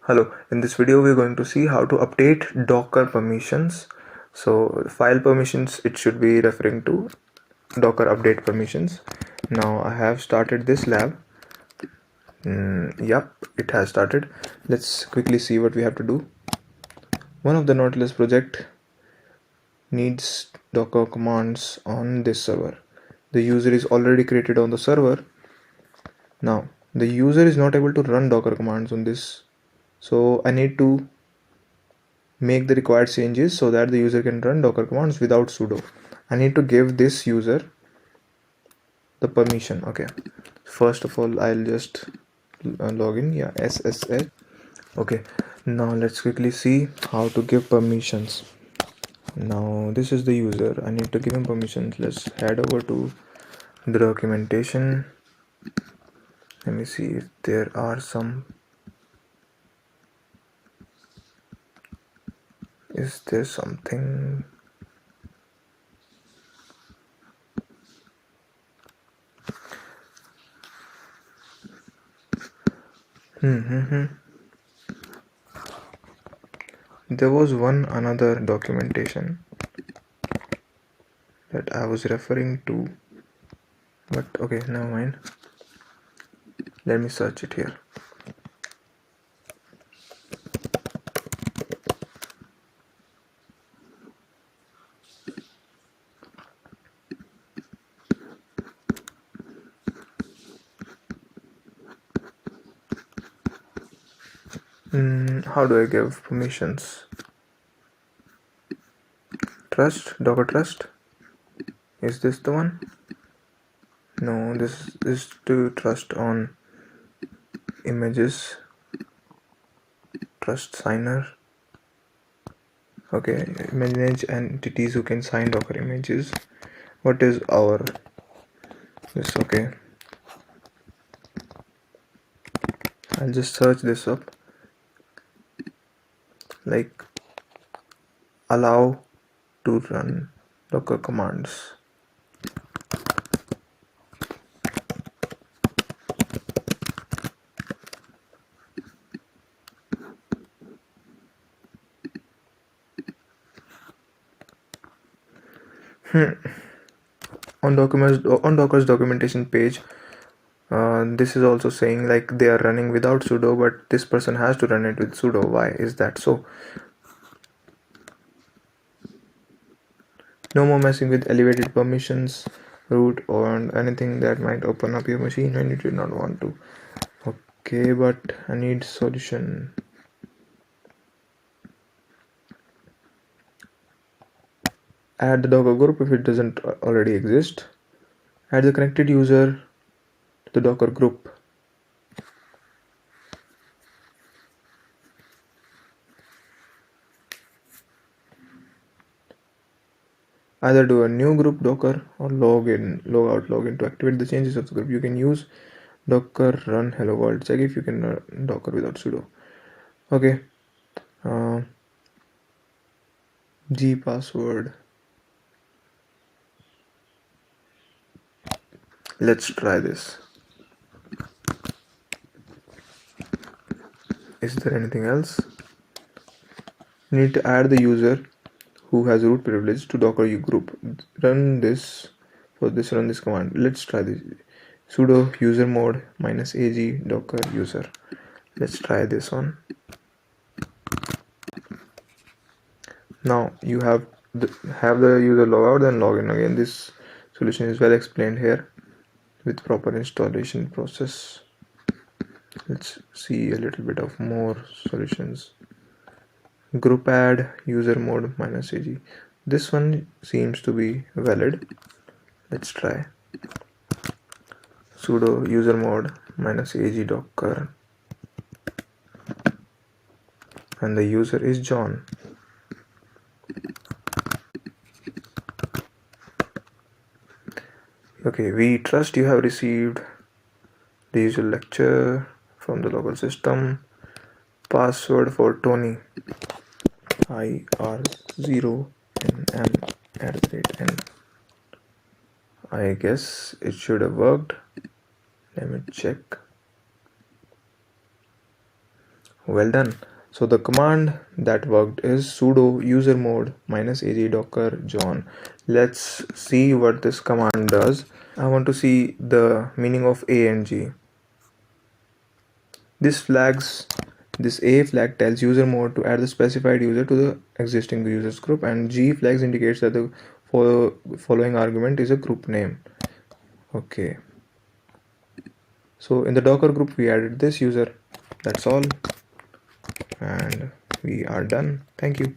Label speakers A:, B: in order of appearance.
A: Hello, in this video we're going to see how to update Docker permissions. So file permissions, it should be referring to Docker update permissions. Now I have started this lab. Yep, it has started. Let's quickly see what we have to do. One of the Nautilus project needs Docker commands on this server. The user is already created on the server. Now the user is not able to run Docker commands on this, so I need to make the required changes so that the user can run Docker commands without sudo. I need to give this user the permission. Okay, first of all I'll just log in. Yeah, SSH. Okay, now let's quickly see how to give permissions. Now this is the user. I need to give him permissions. Let's head over to the documentation. Let me see if there are some. Is there something? There was one another documentation that I was referring to, but okay, never mind. Let me search it here. How do I give permissions? Trust, Docker trust. Is this the one? No, this is to trust on images. Trust signer. Okay, manage entities who can sign Docker images. What is our this? Okay, I'll just search this up. Like allow to run Docker commands. On Docker's documentation page, this is also saying like they are running without sudo, but this person has to run it with sudo. Why is that so? No more messing with elevated permissions, root, or anything that might open up your machine when you do not want to. Okay, but I need solution. Add the Docker group if it doesn't already exist. Add the connected user to the Docker group. Either do a new group Docker or log in, log out, log in to activate the changes of the group. You can use Docker run hello world. Check if you can run Docker without sudo. Okay. G password. Let's try this. Is there anything else? You need to add the user who has root privilege to Docker group. Run this. For this, run this command. Let's try this. Sudo usermod-ag docker user. Let's try this one. Now you have the user log out, then log in again. This solution is well explained here with proper installation process. Let's see a little bit of more solutions. Group add usermod-ag. This one seems to be valid. Let's try. Sudo usermod-ag docker, and the user is John. Okay, we trust you have received the usual lecture from the local system. Password for Tony IR0NM@n. I guess it should have worked. Let me check. Well done. So the command that worked is sudo usermod-ag docker john. Let's see what this command does. I want to see the meaning of A and G. This A flag tells user mode to add the specified user to the existing users group, and G flags indicates that the following argument is a group name. Okay. So in the Docker group we added this user. That's all. And we are done. Thank you.